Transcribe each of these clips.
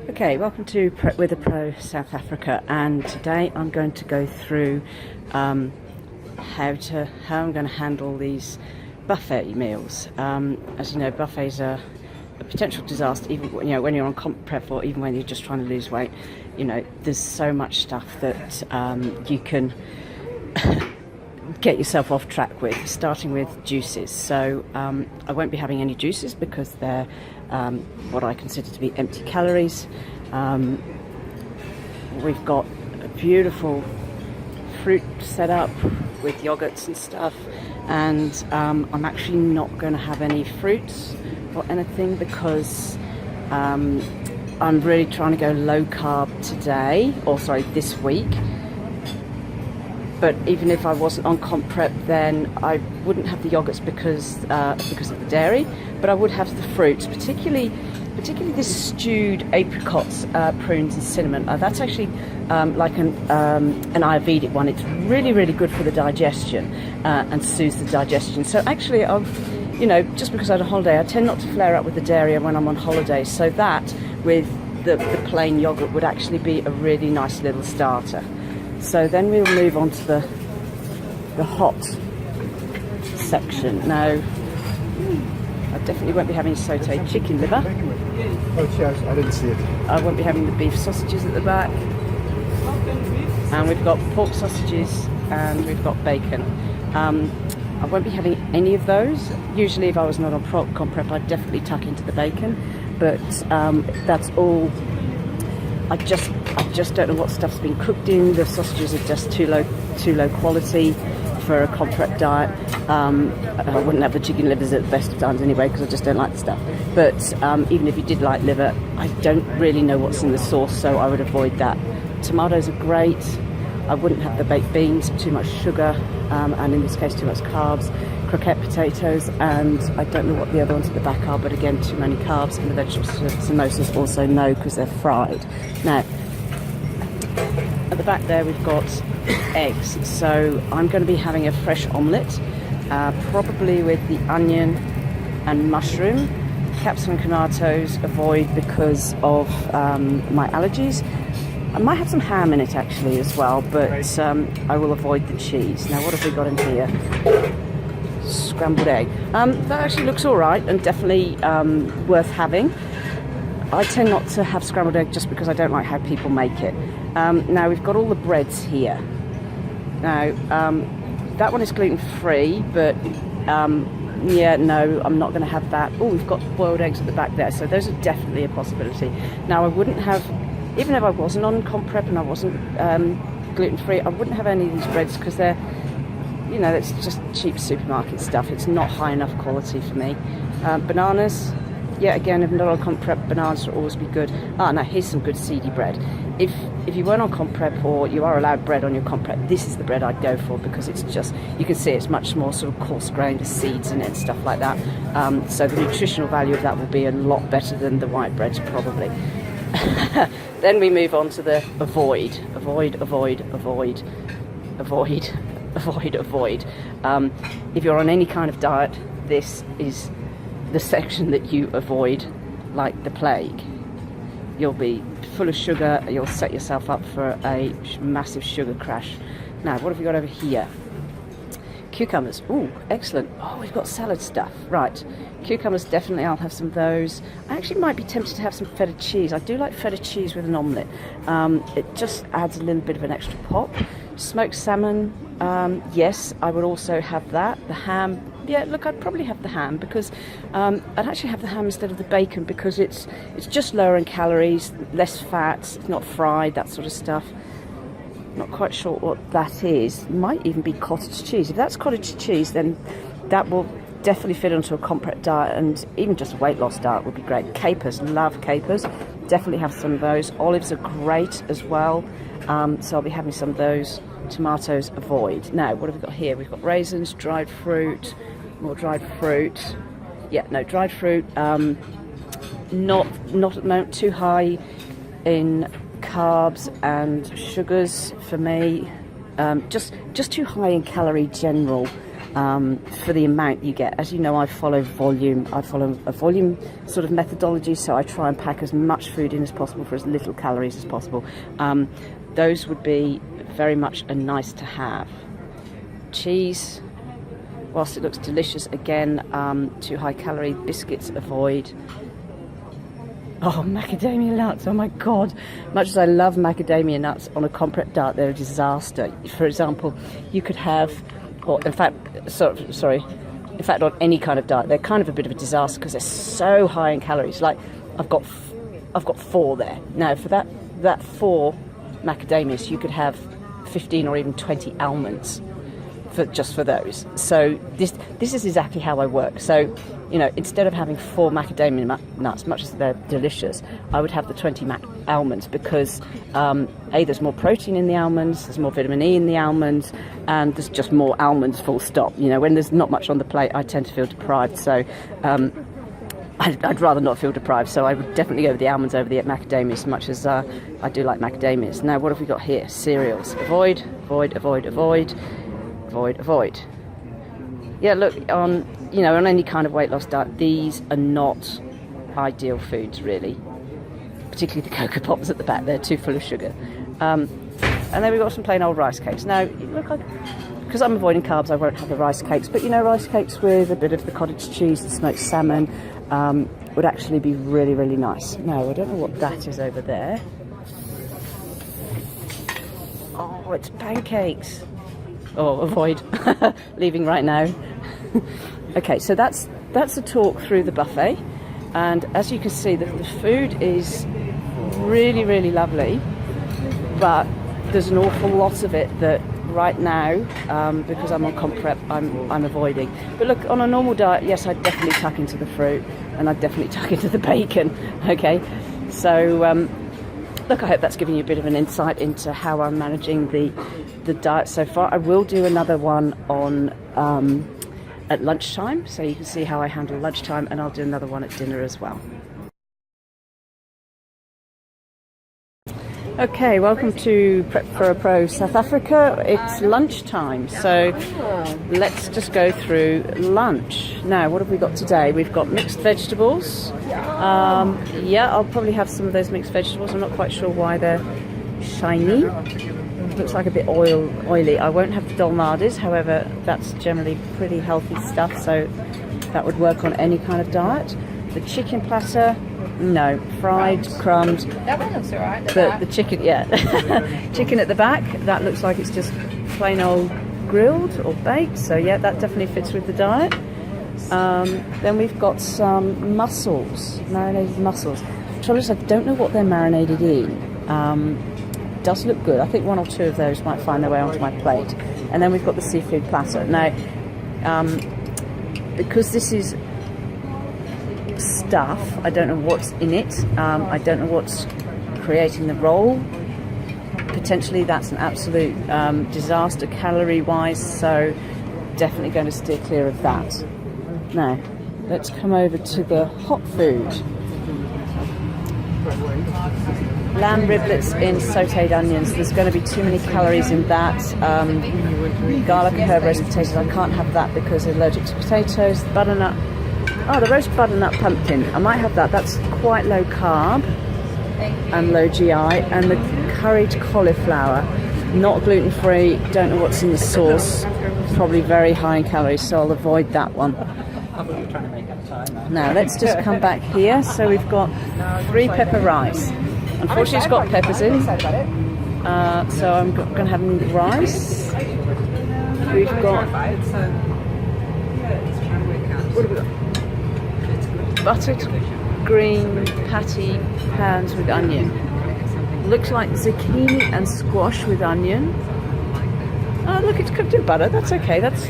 Okay, welcome to Prep with a Pro South Africa, and today I'm going to go through how I'm going to handle these buffet meals. As you know, buffets are a potential disaster, even when you're on comp prep or even when you're just trying to lose weight. There's so much stuff that you can get yourself off track with, starting with juices. So I won't be having any juices because they're what I consider to be empty calories. We've got a beautiful fruit set up with yogurts and stuff, and I'm actually not going to have any fruits or anything because I'm really trying to go low carb this week. But even if I wasn't on comp prep, then I wouldn't have the yogurts because of the dairy, but I would have the fruits, particularly this stewed apricots, prunes and cinnamon. That's actually like an Ayurvedic one. It's really, really good for the digestion and soothes the digestion. So actually, just because I'm on holiday, I tend not to flare up with the dairy when I'm on holiday. So that with the plain yogurt would actually be a really nice little starter. So then we'll move on to the hot section. Now, I definitely won't be having sautéed chicken liver. Oh, yes, I didn't see it. I won't be having the beef sausages at the back. And we've got pork sausages and we've got bacon. I won't be having any of those. Usually if I was not on comp prep, I'd definitely tuck into the bacon. But that's all. I just don't know what stuff's been cooked in. The sausages are just too low quality for a comp prep diet. I wouldn't have the chicken livers at the best of times anyway because I just don't like the stuff. But even if you did like liver, I don't really know what's in the sauce, so I would avoid that. Tomatoes are great. I wouldn't have the baked beans, too much sugar, and in this case too much carbs. Croquette potatoes, and I don't know what the other ones at the back are, but again, too many carbs. And the vegetable samosas also no, because they're fried. Now, at the back there we've got eggs, so I'm going to be having a fresh omelette, probably with the onion and mushroom. Capsicum and tomatoes avoid because of my allergies. I might have some ham in it actually as well, but I will avoid the cheese. Now, what have we got in here? Scrambled egg. That actually looks all right and definitely worth having. I tend not to have scrambled egg just because I don't like how people make it. Now we've got all the breads here. Now that one is gluten-free, but yeah, no, I'm not going to have that. Oh, we've got boiled eggs at the back there, so those are definitely a possibility. Now I wouldn't have, even if I wasn't on comp prep and I wasn't gluten-free, I wouldn't have any of these breads because they're, it's just cheap supermarket stuff. It's not high enough quality for me. Bananas, yeah, again, if I'm not on comp prep, bananas will always be good. Now here's some good seedy bread. If you weren't on comp prep or you are allowed bread on your comp prep, this is the bread I'd go for because it's just, you can see it's much more sort of coarse grained, with seeds in it and stuff like that. So the nutritional value of that will be a lot better than the white breads probably. Then we move on to the avoid. If you're on any kind of diet, this is the section that you avoid like the plague. You'll be full of sugar, you'll set yourself up for a massive sugar crash. Now, what have we got over here? Cucumbers. Ooh, excellent. Oh, we've got salad stuff. Right, cucumbers, definitely I'll have some of those. I actually might be tempted to have some feta cheese. I do like feta cheese with an omelette. It just adds a little bit of an extra pop. Smoked salmon, yes, I would also have that. The ham, yeah, look, I'd probably have the ham because I'd actually have the ham instead of the bacon because it's just lower in calories, less fat, it's not fried, that sort of stuff. Not quite sure what that is. Might even be cottage cheese. If that's cottage cheese, then that will definitely fit onto a comp prep diet, and even just a weight loss diet would be great. Capers, love capers. Definitely have some of those. Olives are great as well. So I'll be having some of those. Tomatoes, avoid. Now, what have we got here? We've got raisins, dried fruit, more dried fruit. Yeah, no, dried fruit. Not at the moment. Too high in carbs and sugars for me. Just too high in calorie general. for the amount you get. As you know, I follow volume. I follow a volume sort of methodology, so I try and pack as much food in as possible for as little calories as possible. Those would be very much a nice to have. Cheese, whilst it looks delicious, again, too high calorie. Biscuits, avoid. Oh, macadamia nuts, oh my God. Much as I love macadamia nuts on a comprep diet, they're a disaster. For example, you could have, or in fact, in fact on any kind of diet, they're kind of a bit of a disaster because they're so high in calories. Like, I've got 4 there. Now, for that 4 macadamias, you could have 15 or even 20 almonds just for those. So this is exactly how I work. So, you know, instead of having 4 macadamia nuts, much as they're delicious, I would have the 20 almonds because there's more protein in the almonds, there's more vitamin E in the almonds, and there's just more almonds, full stop. You know, when there's not much on the plate, I tend to feel deprived. So I'd rather not feel deprived, so I would definitely go with the almonds over the macadamias, as much as I do like macadamias. Now, what have we got here? Cereals. Avoid, avoid, avoid, avoid. Avoid, avoid. Yeah, look, on any kind of weight loss diet, these are not ideal foods, really. Particularly the Cocoa Pops at the back, they're too full of sugar. And then we've got some plain old rice cakes. Now, because I'm avoiding carbs, I won't have the rice cakes, but you know, rice cakes with a bit of the cottage cheese, the smoked salmon, would actually be really, really nice. Now, I don't know what that is over there. Oh, it's pancakes. Oh, avoid. Leaving right now. Okay, so that's a talk through the buffet, and as you can see, the food is really, really lovely, but there's an awful lot of it that right now, because I'm on comp prep, I'm avoiding. But look, on a normal diet, yes, I'd definitely tuck into the fruit, and I'd definitely tuck into the bacon. Okay, so look, I hope that's giving you a bit of an insight into how I'm managing the diet so far. I will do another one on at lunchtime, so you can see how I handle lunchtime, and I'll do another one at dinner as well. Okay, welcome to Prep for a Pro South Africa. It's lunchtime, so let's just go through lunch. Now, what have we got today? We've got mixed vegetables. Yeah, I'll probably have some of those mixed vegetables. I'm not quite sure why they're shiny. Looks like a bit oily. I won't have the dolmades, however, that's generally pretty healthy stuff, so that would work on any kind of diet. The chicken platter, no, fried, crumbed. That one looks alright. The chicken, yeah. Chicken at the back, that looks like it's just plain old grilled or baked, so yeah, that definitely fits with the diet. Then we've got some mussels, marinated mussels. The trouble is, I don't know what they're marinated in. Does look good. I think 1 or 2 of those might find their way onto my plate. And then we've got the seafood platter. Now, because this is stuff, I don't know what's in it. I don't know what's creating the roll. Potentially that's an absolute disaster calorie-wise, so definitely going to steer clear of that. Now, let's come over to the hot food. Lamb riblets in sautéed onions. There's going to be too many calories in that. Garlic and herb roast potatoes. I can't have that because I'm allergic to potatoes. Butternut. Oh, the roast butternut pumpkin. I might have that. That's quite low carb and low GI. And the curried cauliflower. Not gluten-free. Don't know what's in the sauce. Probably very high in calories, so I'll avoid that one. Now, let's just come back here. So we've got 3 pepper rice. Unfortunately, it's got peppers in, so I'm going to have rice. We've got, what have we got? Buttered green patty pans with onion. Looks like zucchini and squash with onion. Oh, look, it's cooked in butter. That's okay. That's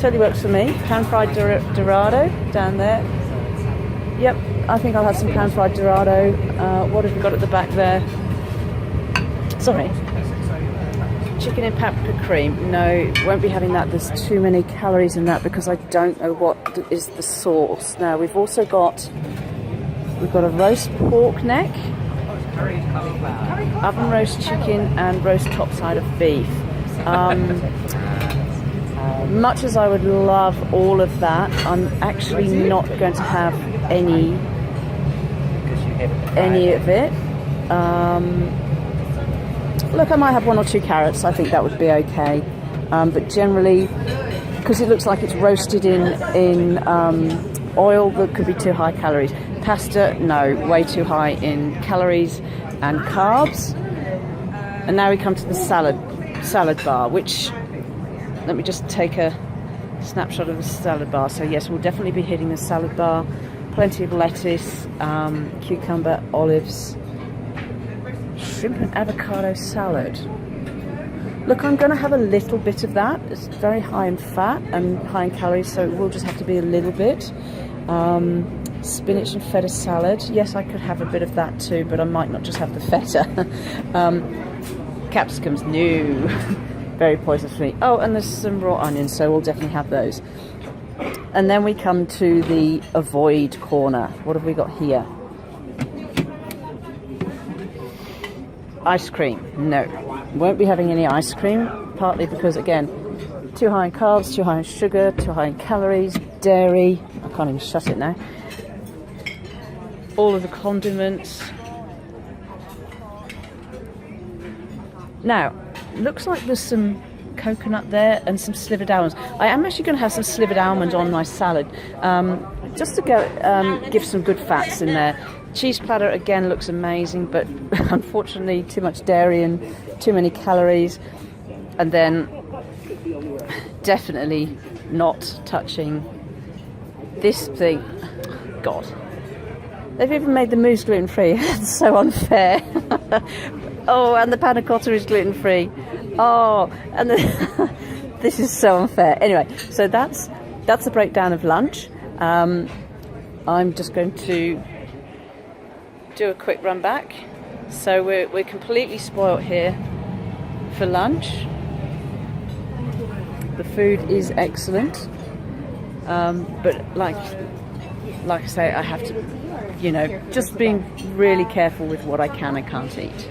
totally works for me. Pan-fried dorado down there. Yep, I think I'll have some pan-fried dorado. What have we got at the back there? Sorry. Chicken in paprika cream. No, won't be having that. There's too many calories in that because I don't know what is the sauce. Now, we've got a roast pork neck, oven roast chicken, and roast top side of beef. much as I would love all of that, I'm actually not going to have any of it. Look, I might have 1 or 2 carrots. I think that would be okay. But generally, because it looks like it's roasted in oil, that could be too high calories. Pasta, no, way too high in calories and carbs. And now we come to the salad bar, which, let me just take a snapshot of the salad bar. So yes, we'll definitely be hitting the salad bar. Plenty of lettuce, cucumber, olives, shrimp and avocado salad. Look, I'm going to have a little bit of that. It's very high in fat and high in calories, so it will just have to be a little bit. Spinach and feta salad. Yes, I could have a bit of that too, but I might not just have the feta. Capsicums, no. Very poisonous for me. Oh, and there's some raw onions, so we'll definitely have those. And then we come to the avoid corner. What have we got here? Ice cream. No, won't be having any ice cream, partly because, again, too high in carbs, too high in sugar, too high in calories, dairy. I can't even shut it now. All of the condiments. Now, looks like there's some coconut there and some slivered almonds. I am actually going to have some slivered almond on my salad, just to go give some good fats in there. Cheese platter again looks amazing, but unfortunately too much dairy and too many calories. And then definitely not touching this thing. God, they've even made the mousse gluten-free. It's so unfair. Oh, and the panna cotta is gluten-free. Oh, and this is so unfair. Anyway, so that's the breakdown of lunch. I'm just going to do a quick run back. So we're completely spoilt here for lunch. The food is excellent, but like I say, I have to, just being really careful with what I can and can't eat.